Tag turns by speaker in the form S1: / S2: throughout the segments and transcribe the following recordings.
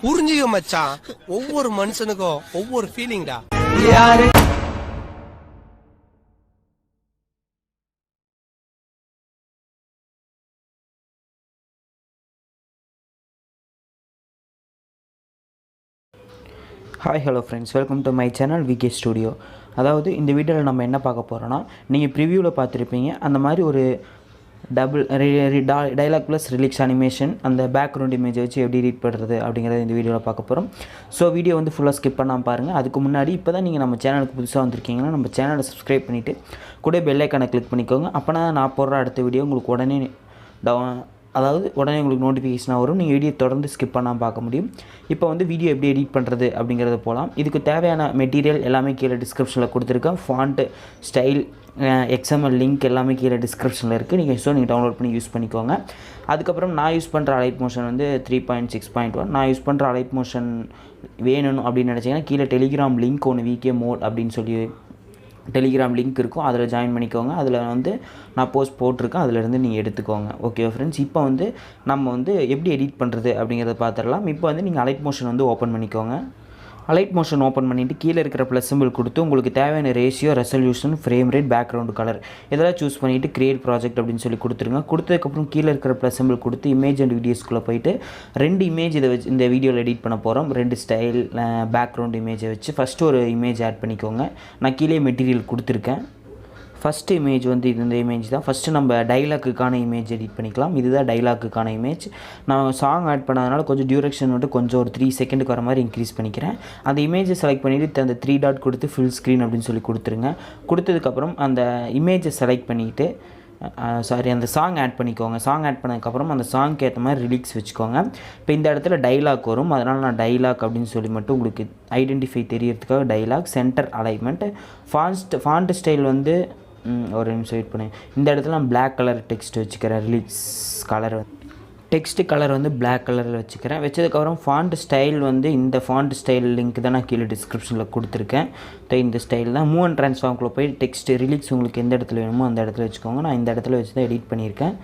S1: புரிஞ்சுக்க மச்சான், ஒவ்வொரு மனுஷனுக்கும் ஒவ்வொரு ஃபீலிங்டா. யாரு
S2: hi hello friends, welcome to my channel VK studio. அதாவது இந்த வீடியோவில் நம்ம என்ன பார்க்க போகிறோன்னா, நீங்கள் ப்ரிவியூவில் பார்த்துருப்பீங்க அந்த மாதிரி ஒரு டைலாக் ப்ளஸ் ரிலீக்ஸ் அனிமேஷன், அந்த பேக்ரவுண்ட் இமேஜை வச்சு எப்படி எடிட் பண்ணுறது அப்படிங்கிறத இந்த வீடியோவில் பார்க்க போகிறோம். ஸோ வீடியோ வந்து ஃபுல்லாக ஸ்கிப் பண்ணாமல் பாருங்கள். அதுக்கு முன்னாடி இப்போ தான் நீங்கள் நம்ம சேனலுக்கு புதுசாக வந்திருக்கீங்கன்னா நம்ம சேனலை சப்ஸ்கிரைப் பண்ணிவிட்டு கூட பெல் ஐக்கானை கிளிக் பண்ணிக்கோங்க. அப்போனா நான் போடுற அடுத்த வீடியோ உங்களுக்கு உடனே உங்களுக்கு நோட்டிஃபிகேஷனாக வரும். நீங்கள் வீடியோ தொடர்ந்து ஸ்கிப் பண்ணாமல் பார்க்க முடியும். இப்போ வந்து வீடியோ எப்படி எடிட் பண்ணுறது அப்படிங்கிறத போகலாம். இதுக்கு தேவையான மெட்டீரியல் எல்லாமே கீழே டிஸ்கிரிப்ஷனில் கொடுத்துருக்கேன். ஃபாண்ட்டு, ஸ்டைல், எக்ஸ்எம்எல் லிங்க் எல்லாமே கீழே டிஸ்கிரிப்ஷனில் இருக்குது. நீங்கள் டவுன்லோட் பண்ணி யூஸ் பண்ணிக்கோங்க. அதுக்கப்புறம் நான் யூஸ் பண்ணுற அலைட் மோஷன் வந்து 3.6.1. நான் யூஸ் பண்ணுற அலைட் மோஷன் வேணும் அப்படின்னு நினச்சிங்கன்னா கீழே டெலிகிராம் லிங்க் ஒன்று விகே மோட் அப்படின்னு சொல்லி டெலிகிராம் லிங்க் இருக்கும், அதில் ஜாயின் பண்ணிக்கோங்க. அதில் வந்து நான் போஸ்ட் போட்டிருக்கேன், அதிலேருந்து நீங்கள் எடுத்துக்கோங்க. ஓகே ஃப்ரெண்ட்ஸ், இப்போ வந்து நம்ம வந்து எப்படி எடிட் பண்ணுறது அப்படிங்கிறத பார்த்துடலாம். இப்போ வந்து நீங்கள் அலைட் மோஷன் வந்து ஓப்பன் பண்ணிக்கோங்க. அலைட் மோஷன் ஓப்பன் பண்ணிவிட்டு கீழே இருக்கிற ப்ளஸ் சிம்பிள் கொடுத்து உங்களுக்கு தேவையான ratio, resolution, frame rate, background colour இதெல்லாம் சூஸ் பண்ணிவிட்டு கிரியேட் ப்ராஜெக்ட் அப்படின்னு சொல்லி கொடுத்துருங்க. கொடுத்ததுக்கப்புறம் கீழே இருக்கிற ப்ளஸ் சிம்பிள் கொடுத்து இமேஜ் அண்ட் வீடியோஸ்குள்ளே போயிட்டு 2 இமேஜ் இதை வச்சு இந்த வீடியோவில் எடிட் பண்ண போகிறோம். 2 ஸ்டைல் பேக்ரவுண்ட் இமேஜை வச்சு ஃபஸ்ட்டு ஒரு இமேஜ் ஆட் பண்ணிக்கோங்க. நான் கீழே மெட்டீரியல் கொடுத்துருக்கேன். ஃபஸ்ட்டு இமேஜ் வந்து இந்த இமேஜ் தான். ஃபஸ்ட்டு நம்ம டைலாக்குக்கான இமேஜ் எடிட் பண்ணிக்கலாம். இதுதான் டைலாக்குக்கான இமேஜ். நான் சாங் ஆட் பண்ணதுனால கொஞ்சம் டியூரேஷன் வந்து கொஞ்சம் ஒரு 3 செகண்டுக்கு வர மாதிரி இன்க்ரீஸ் பண்ணிக்கிறேன். அந்த இமேஜை செலக்ட் பண்ணிவிட்டு அந்த 3 டாட் கொடுத்து ஃபுல் ஸ்க்ரீன் அப்படின்னு சொல்லி கொடுத்துருங்க. கொடுத்ததுக்கப்புறம் அந்த இமேஜை செலக்ட் பண்ணிவிட்டு அந்த சாங் ஆட் பண்ணிக்கோங்க. சாங் ஆட் பண்ணதுக்கப்புறம் அந்த சாங்க்கு ஏற்ற மாதிரி ரிலீக்ஸ் வச்சுக்கோங்க. இப்போ இந்த இடத்துல டைலாக் வரும், அதனால் நான் டைலாக் அப்படின்னு சொல்லி மட்டும் உங்களுக்கு ஐடென்டிஃபை தெரியறதுக்காக dialogue, centre alignment, font style வந்து ஒரு நிமிஷம் வெயிட் பண்ணேன். இந்த இடத்துல நான் பிளாக் கலர் டெக்ஸ்ட் வச்சுக்கிறேன். ரிலீக்ஸ் கலர் டெக்ஸ்ட் கலர் வந்து பிளாக் கலரில் வச்சுக்கிறேன். வச்சதுக்கப்புறம் ஃபாண்ட் ஸ்டைல் வந்து இந்த ஃபாண்ட் ஸ்டைல் லிங்க் தான் நான் கீழே டிஸ்கிரிப்ஷனில் கொடுத்துருக்கேன். இந்த ஸ்டைல் தான். மூவ் அண்ட் ட்ரான்ஸ்ஃபார்ம்குள்ளே போய் டெக்ஸ்ட் ரிலீக்ஸ் உங்களுக்கு எந்த இடத்துல வேணுமோ அந்த இடத்துல வச்சுக்கோங்க. நான் இந்த இடத்துல வச்சு தான் எடிட் பண்ணியிருக்கேன்.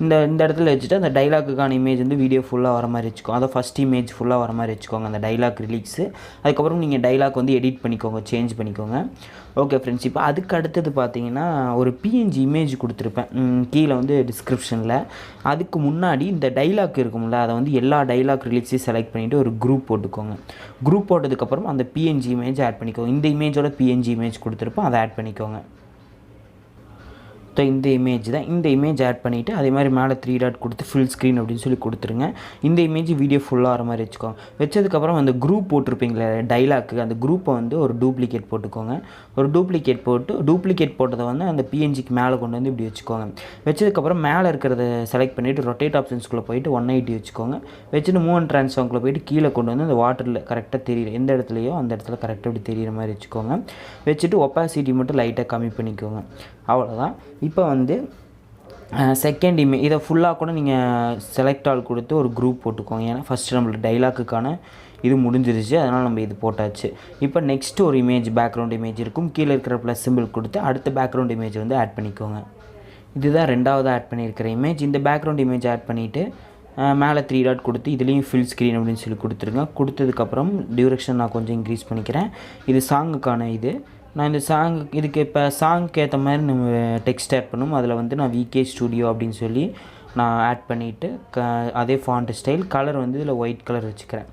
S2: இந்த இடத்துல வச்சுட்டு அந்த டைலாக்குக்கான இமேஜ் வந்து வீடியோ ஃபுல்லாக வர மாதிரி வச்சுக்கோங்க. அதை ஃபஸ்ட் இமேஜ் ஃபுல்லாக வர மாதிரி வச்சுக்கோங்க, அந்த டைலாக் ரிலீக்ஸு. அதுக்கப்புறம் நீங்கள் டைலாக் வந்து எடிட் பண்ணிக்கோங்க, சேஞ்ச் பண்ணிக்கோங்க. ஓகே ஃப்ரெண்ட்ஸ், இப்போ அதுக்கு அடுத்தது பார்த்தீங்கன்னா ஒரு பிஎன்ஜி இமேஜ் கொடுத்துருப்பேன் கீழே வந்து டிஸ்கிரிப்ஷனில். அதுக்கு முன்னாடி இந்த டைலாக் இருக்கும்ல, அதை வந்து எல்லா டைலாக் ரிலீக்ஸையும் செலக்ட் பண்ணிவிட்டு ஒரு குரூப் போட்டுக்கோங்க. குரூப் போட்டதுக்கப்புறம் அந்த பிஎன்ஜி இமேஜ் ஆட் பண்ணிக்கோங்க. இந்த இமேஜோட பிஎன்ஜி இமேஜ் கொடுத்துருப்போம், அதை ஆட் பண்ணிக்கோங்க. இந்த இமேஜ் தான். இந்த இமேஜ் ஆட் பண்ணிவிட்டு அதே மாதிரி மேலே 3 டாட் கொடுத்து ஃபுல் ஸ்க்ரீன் அப்படின்னு சொல்லி கொடுத்துருங்க. இந்த இமேஜ் வீடியோ ஃபுல்லாக வர மாதிரி வச்சுக்கோங்க. வச்சதுக்கப்புறம் அந்த குரூப் போட்டிருப்பீங்களே டைலாக்கு, அந்த குரூப்பை வந்து ஒரு டூப்ளிகேட் போட்டுக்கோங்க. ஒரு டூப்ளிகேட் போட்டதை வந்து அந்த பிஎன்ஜிக்கு மேலே கொண்டு வந்து இப்படி வச்சுக்கோங்க. வச்சதுக்கப்புறம் மேலே இருக்கிறத செலக்ட் பண்ணிவிட்டு ரொட்டேட் ஆப்ஷன்ஸ்குள்ளே போயிட்டு 180 வச்சுக்கோங்க. வச்சுட்டு மூவ் அண்ட் ட்ரான்ஸ்ஃபார்ம்குள்ளே போயிட்டு கீழே கொண்டு வந்து அந்த வாட்டரில் கரெக்டாக தெரியுற எந்த இடத்துலையோ அந்த இடத்துல கரெக்டாக இப்படி தெரிகிற மாதிரி வச்சுக்கோங்க. வச்சுட்டு ஒப்பாசிட்டி மட்டும் லைட்டாக கம்மி பண்ணிக்கோங்க. அவ்வளோதான். இப்போ வந்து செகண்ட் இமேஜ் இதை ஃபுல்லாக கூட நீங்கள் செலக்ட் ஆல் கொடுத்து ஒரு குரூப் போட்டுக்கோங்க. ஏன்னா ஃபஸ்ட்டு நம்மளுக்கு டைலாக்குக்கான இது முடிஞ்சிருச்சு, அதனால் நம்ம இது போட்டாச்சு. இப்போ நெக்ஸ்ட்டு ஒரு இமேஜ், பேக்ரவுண்ட் இமேஜ் இருக்கும். கீழே இருக்கிற ப்ளஸ் சிம்பிள் கொடுத்து அடுத்த பேக்ரவுண்ட் இமேஜ் வந்து ஆட் பண்ணிக்கோங்க. இதுதான் 2வது ஆட் பண்ணியிருக்கிற இமேஜ். இந்த பேக்ரவுண்ட் இமேஜ் ஆட் பண்ணிவிட்டு மேலே 3 டாட் கொடுத்து இதுலேயும் ஃபில் ஸ்க்ரீன் அப்படின்னு சொல்லி கொடுத்துருங்க. கொடுத்ததுக்கப்புறம் டியூரேஷன் நான் கொஞ்சம் இன்க்ரீஸ் பண்ணிக்கிறேன். இது சாங்குக்கான இது. நான் இந்த இதுக்கு இப்போ சாங்க்கு ஏற்ற மாதிரி நம்ம டெக்ஸ்ட் ஆட் பண்ணும். அதில் வந்து நான் விகே ஸ்டுடியோ அப்படின்னு சொல்லி நான் ஆட் பண்ணிவிட்டு அதே ஃபாண்ட் ஸ்டைல் கலர் வந்து இதில் ஒயிட் கலர் வச்சுக்கிறேன்.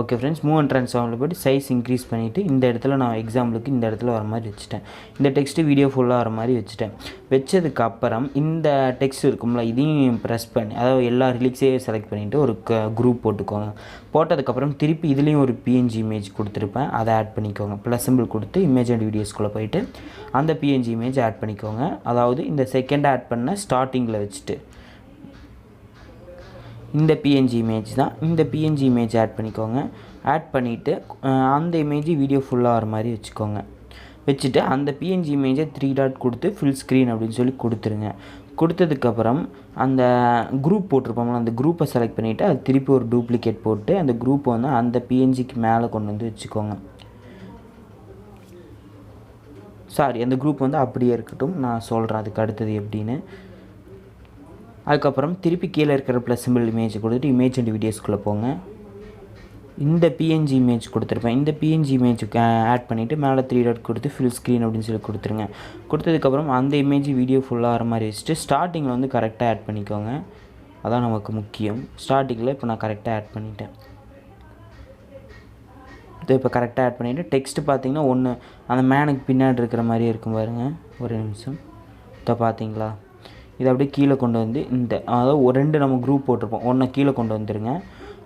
S2: ஓகே ஃப்ரெண்ட்ஸ், மூவ் அண்ட் ட்ரான்ஸ்ஃபார்மில் போய்ட்டு சைஸ் இன்க்ரீஸ் பண்ணிவிட்டு இந்த இடத்துல நான் எக்ஸாம்பிளுக்கு இந்த இடத்துல வர மாதிரி வச்சுட்டேன். இந்த டெக்ஸ்ட்டு வீடியோ ஃபுல்லாக வர மாதிரி வச்சுட்டேன். வச்சதுக்கப்புறம் இந்த டெக்ஸ்ட் இருக்கும்ல, இதையும் ப்ரெஸ் பண்ணி அதாவது எல்லா ரிலீக்ஸையும் செலக்ட் பண்ணிவிட்டு ஒரு குரூப் போட்டுக்கோங்க. போட்டதுக்கப்புறம் திருப்பி இதுலேயும் ஒரு பிஎன்ஜி இமேஜ் கொடுத்துருப்பேன், அதை ஆட் பண்ணிக்கோங்க. ப்ளஸ் சிம்பிள் கொடுத்து இமேஜ் அண்ட் வீடியோஸ்குள்ளே போயிட்டு அந்த பிஎன்ஜி இமேஜ் ஆட் பண்ணிக்கோங்க. அதாவது இந்த செகண்ட் ஆட் பண்ண ஸ்டார்டிங்கில் வச்சுட்டு இந்த பிஎன்ஜி இமேஜ் தான். இந்த பிஎன்ஜி இமேஜ் ஆட் பண்ணிக்கோங்க. ஆட் பண்ணிவிட்டு அந்த இமேஜ் வீடியோ ஃபுல்லாக வர மாதிரி வச்சுக்கோங்க. வச்சுட்டு அந்த பிஎன்ஜி இமேஜை 3 டாட் கொடுத்து ஃபுல் ஸ்க்ரீன் அப்படின்னு சொல்லி கொடுத்துருங்க. கொடுத்ததுக்கப்புறம் அந்த குரூப் போட்டிருப்போம்ல, அந்த குரூப்பை செலக்ட் பண்ணிவிட்டு அது திருப்பி ஒரு டூப்ளிகேட் போட்டு அந்த குரூப்பை வந்து அந்த பிஎன்ஜிக்கு மேலே கொண்டு வந்து வச்சுக்கோங்க. அந்த குரூப் வந்து அப்படியே இருக்கட்டும், நான் சொல்கிறேன் அதுக்கு அடுத்தது எப்படின்னு. அதுக்கப்புறம் திருப்பி கீழே இருக்கிற ப்ளஸ் சிம்பிள் இமேஜ் கொடுத்துட்டு இமேஜ் அண்ட் வீடியோஸ்குள்ளே போங்க. இந்த பிஎன்ஜி இமேஜ் கொடுத்துருப்பேன். இந்த பிஎன்ஜி இமேஜுக்கு ஆட் பண்ணிவிட்டு மேலே 3 டாட் கொடுத்து ஃபில் ஸ்க்ரீன் அப்படின்னு சொல்லி கொடுத்துருங்க. கொடுத்ததுக்கப்புறம் அந்த இமேஜ் வீடியோ ஃபுல்லாக வர மாதிரி வச்சுட்டு ஸ்டார்டிங்கில் வந்து கரெக்டாக ஆட் பண்ணிக்கோங்க. அதான் நமக்கு முக்கியம். ஸ்டார்டிங்கில் இப்போ நான் கரெக்டாக ஆட் பண்ணிட்டேன். இப்போ கரெக்டாக ஆட் பண்ணிவிட்டு டெக்ஸ்ட்டு பார்த்தீங்கன்னா ஒன்று அந்த மேனுக்கு பின்னாடி இருக்கிற மாதிரியே இருக்கும் பாருங்கள். ஒரு நிமிஷம். இப்போ பார்த்தீங்களா, இதை அப்படியே கீழே கொண்டு வந்து அதாவது ஒரு 2 நம்ம குரூப் போட்டிருப்போம். ஒன்றை கீழே கொண்டு வந்துடுங்க.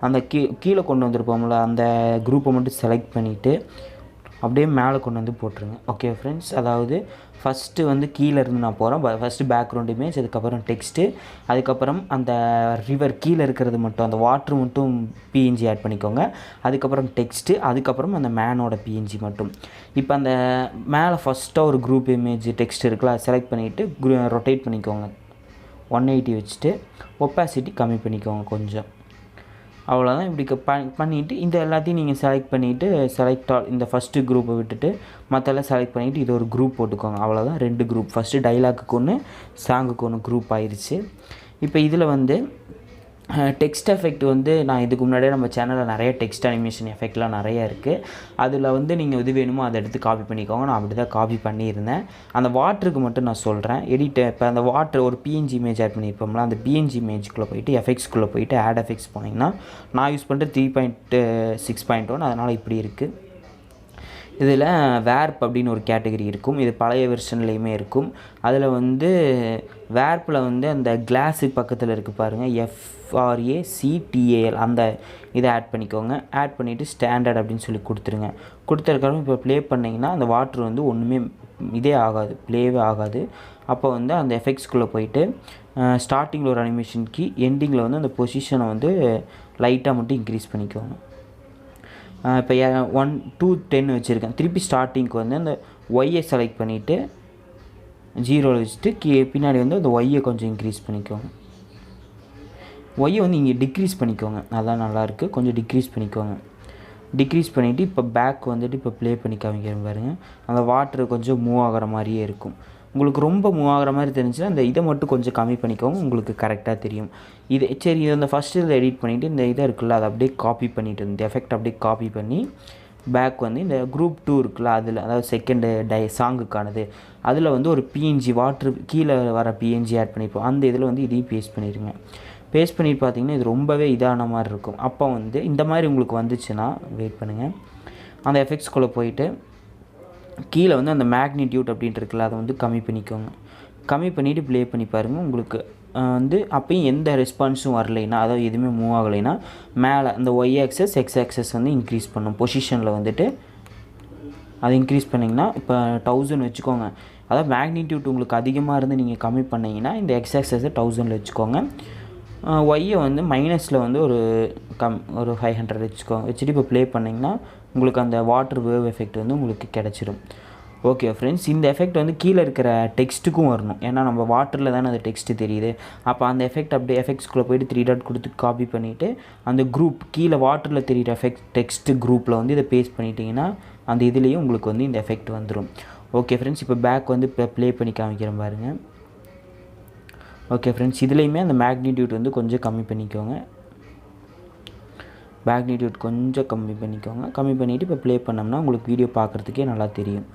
S2: அந்த கீழே கொண்டு வந்திருப்போம்ல அந்த குரூப்பை மட்டும் செலக்ட் பண்ணிவிட்டு அப்படியே மேலே கொண்டு வந்து போட்டுருங்க. ஓகே ஃப்ரெண்ட்ஸ், அதாவது ஃபஸ்ட்டு வந்து கீழே இருந்து நான் போகிறேன். ஃபஸ்ட்டு பேக்ரவுண்ட் இமேஜ், அதுக்கப்புறம் டெக்ஸ்ட்டு, அதுக்கப்புறம் அந்த ரிவர் கீழே இருக்கிறது மட்டும் அந்த வாட்ரு மட்டும் பிஎன்ஜி ஆட் பண்ணிக்கோங்க. அதுக்கப்புறம் டெக்ஸ்ட்டு, அதுக்கப்புறம் அந்த மேனோட பிஎன்ஜி மட்டும். இப்போ அந்த மேலே ஃபஸ்ட்டாக ஒரு குரூப் இமேஜ் டெக்ஸ்ட் இருக்குல்ல, அதை செலக்ட் பண்ணிவிட்டு ரொட்டேட் பண்ணிக்கோங்க. 180 வச்சுட்டு ஒப்பாசிட்டி கம்மி பண்ணிக்கோங்க கொஞ்சம். அவ்வளோதான். இப்படி பண்ணிவிட்டு இந்த எல்லாத்தையும் நீங்கள் செலக்ட் பண்ணிவிட்டு செலக்ட் ஆல் இந்த ஃபஸ்ட்டு குரூப்பை விட்டுட்டு மற்றெல்லாம் செலக்ட் பண்ணிவிட்டு இது ஒரு குரூப் போட்டுக்கோங்க. அவ்வளோதான், 2 குரூப். ஃபஸ்ட்டு டைலாக்குக்கு ஒன்று, சாங்குக்கு ஒன்று குரூப் ஆயிடுச்சு. இப்போ இதில் வந்து டெக்ஸ்ட் எஃபெக்ட் வந்து நான் இதுக்கு முன்னாடியே நம்ம சேனலில் நிறைய டெக்ஸ்ட் அனிமேஷன் எஃபெக்ட்லாம் நிறையா இருக்குது. அதில் வந்து நீங்கள் எது வேணுமோ அதை எடுத்து காப்பி பண்ணிக்கோங்க. நான் அப்படி தான் காப்பி பண்ணியிருந்தேன். அந்த வாட்டருக்கு மட்டும் நான் சொல்கிறேன். இப்போ அந்த வாட்டர் ஒரு பிஎன்ஜி இமேஜ் ஆட் பண்ணியிருப்போம்ல, அந்த பிஎன்ஜி இமேஜ்குள்ளே போயிட்டு எஃபெக்ட்ஸ்குள்ளே போயிட்டு ஆட் எஃபெக்ட்ஸ் போனீங்கன்னா நான் யூஸ் பண்ணுற 3.6.1 அதனால் இப்படி இருக்குது. இதில் வேர்ப் அப்படின்னு ஒரு கேட்டகரி இருக்கும். இது பழைய வெர்ஷன்லேயுமே இருக்கும். அதில் வந்து வேர்ப்பில் வந்து அந்த கிளாஸுக்கு பக்கத்தில் இருக்குது பாருங்கள், FRACTAL அந்த இதை ஆட் பண்ணிக்கோங்க. ஆட் பண்ணிவிட்டு ஸ்டாண்டர்ட் அப்படின்னு சொல்லி கொடுத்துருங்க. கொடுத்துருக்கறோம். இப்போ ப்ளே பண்ணிங்கன்னா அந்த வாட்ரு வந்து ஒன்றுமே இதே ஆகாது, ப்ளேவே ஆகாது. அப்போ வந்து அந்த எஃபெக்ட்ஸ்குள்ளே போயிட்டு ஸ்டார்டிங்கில் ஒரு அனிமேஷன் கீ, எண்டிங்கில் வந்து அந்த பொசிஷனை வந்து லைட்டாக மட்டும் இன்க்ரீஸ் பண்ணிக்கோங்க. இப்போ 1 to 10 வச்சுருக்கேன். திருப்பி ஸ்டார்டிங்க்கு வந்து அந்த ஒய்யை செலக்ட் பண்ணிவிட்டு 0 வச்சுட்டு பின்னாடி வந்து அந்த ஒய்யை கொஞ்சம் இன்க்ரீஸ் பண்ணிக்கோங்க. ஒய்யை வந்து இங்கே டிக்ரீஸ் பண்ணிக்கோங்க. அதான் நல்லாயிருக்கு. கொஞ்சம் டிக்ரீஸ் பண்ணிக்கோங்க. டிக்ரீஸ் பண்ணிவிட்டு இப்போ பேக் வந்துட்டு இப்போ ப்ளே பண்ணி காமிக்கிறேன் பாருங்கள். அந்த வாட்ரு கொஞ்சம் மூவ் ஆகிற மாதிரியே இருக்கும். உங்களுக்கு ரொம்ப மூவ் ஆகிற மாதிரி தெரிஞ்சுன்னா அந்த இதை மட்டும் கொஞ்சம் கம்மி பண்ணிக்கோங்க, உங்களுக்கு கரெக்டாக தெரியும். இது சரி, இது அந்த ஃபஸ்ட்டு இதில் எடிட் பண்ணிவிட்டு இந்த இதை இருக்குல்ல அதை அப்படியே காப்பி பண்ணிவிட்டு இந்த எஃபெக்ட் அப்படியே காப்பி பண்ணி பேக் வந்து இந்த குரூப் 2 இருக்குல்ல அதில், அதாவது செகண்டு சாங்குக்கானது, அதில் வந்து ஒரு பிஎன்ஜி வாட்ரு கீழே வர பிஎன்ஜி ஆட் பண்ணிப்போம். அந்த இதில் வந்து இதையும் பேஸ்ட் பண்ணிடுங்க. பேஸ்ட் பண்ணிட்டு பார்த்தீங்கன்னா இது ரொம்பவே இதான மாதிரி இருக்கும். அப்போ வந்து இந்த மாதிரி உங்களுக்கு வந்துச்சுன்னா வெயிட் பண்ணுங்கள். அந்த எஃபெக்ட்ஸ்குள்ளே போயிட்டு கீழே வந்து அந்த மேக்னிடியூட் அப்படின்ட்டு இருக்குல்ல அதை வந்து கம்மி பண்ணிக்கோங்க. கம்மி பண்ணிவிட்டு ப்ளே பண்ணி பாருங்கள். உங்களுக்கு வந்து அப்பயும் எந்த ரெஸ்பான்ஸும் வரலைன்னா, அதாவது எதுவுமே மூவ் ஆகலைன்னா மேலே அந்த ஒய் ஆக்சஸ் எக்ஸ் ஆக்சஸ் வந்து இன்க்ரீஸ் பண்ணும். பொசிஷனில் வந்துட்டு அதை இன்க்ரீஸ் பண்ணிங்கன்னா இப்போ 1000 வச்சுக்கோங்க. அதாவது மேக்னிடியூட் உங்களுக்கு அதிகமாக இருந்து நீங்கள் கம்மி பண்ணிங்கன்னா இந்த எக்ஸ் ஆக்சஸை 1000 வச்சுக்கோங்க. ஒய்யை வந்து மைனஸில் வந்து ஒரு 500 வச்சுக்கோங்க. வச்சுட்டு இப்போ ப்ளே பண்ணிங்கன்னா உங்களுக்கு அந்த வாட்டர் வேவ் எஃபெக்ட் வந்து உங்களுக்கு கிடச்சிடும். ஓகே ஃப்ரெண்ட்ஸ், இந்த எஃபெக்ட் வந்து கீழே இருக்கிற டெக்ஸ்ட்டுக்கும் வரணும். ஏன்னா நம்ம வாட்டரில் தானே அந்த டெக்ஸ்ட்டு தெரியுது. அப்போ அந்த எஃபெக்ட் அப்படியே எஃபெக்ட்ஸ்குள்ளே போய்ட்டு 3 டாட் கொடுத்து காப்பி பண்ணிவிட்டு அந்த குரூப் கீழே வாட்டரில் தெரிகிற டெக்ஸ்ட்டு குரூப்பில் வந்து இதை பேஸ்ட் பண்ணிட்டீங்கன்னா அந்த இதுலேயும் உங்களுக்கு வந்து இந்த எஃபெக்ட் வந்துடும். ஓகே ஃப்ரெண்ட்ஸ், இப்போ பேக் வந்து இப்போ ப்ளே பண்ணி காமிக்கிறேன் பாருங்கள். ஓகே ஃப்ரெண்ட்ஸ், இதுலேயுமே அந்த மேக்னிடியூட் வந்து கொஞ்சம் கம்மி பண்ணிக்கோங்க. மேக்னிடியூட் கொஞ்சம் கம்மி பண்ணிவிட்டு இப்போ ப்ளே பண்ணோம்னா உங்களுக்கு வீடியோ பார்க்குறதுக்கே நல்லா தெரியும்.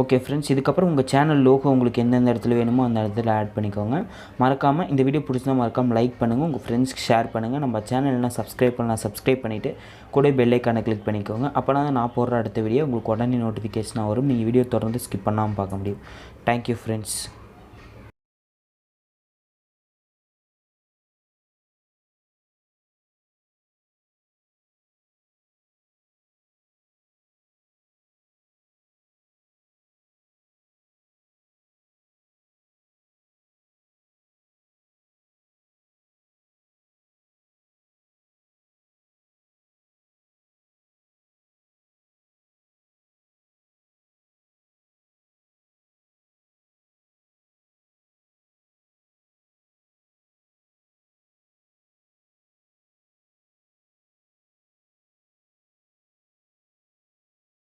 S2: ஓகே ஃப்ரெண்ட்ஸ், இதுக்கப்புறம் உங்கள் சேனல் லோகோ உங்களுக்கு எந்தெந்த இடத்துல வேணுமோ அந்த இடத்துல ஆட் பண்ணிக்கோங்க. மறக்காமல் இந்த வீடியோ பிடிச்சிருந்தா மறக்காமல் லைக் பண்ணுங்கள், உங்கள் ஃப்ரெண்ட்ஸ்க்கு ஷேர் பண்ணுங்கள். நம்ம சேனல்லாம் சப்ஸ்கிரைப் பண்ணிவிட்டு கூட பெல் ஐக்கானை கிளிக் பண்ணிக்கோங்க. அப்போனா தான் நான் போடுற அடுத்த வீடியோ உங்களுக்கு உடனே நோட்டிஃபிகேஷனாக வரும். நீங்கள் வீடியோ தொடர்ந்து ஸ்கிப் பண்ணாமல் பார்க்க முடியும். Thank you friends.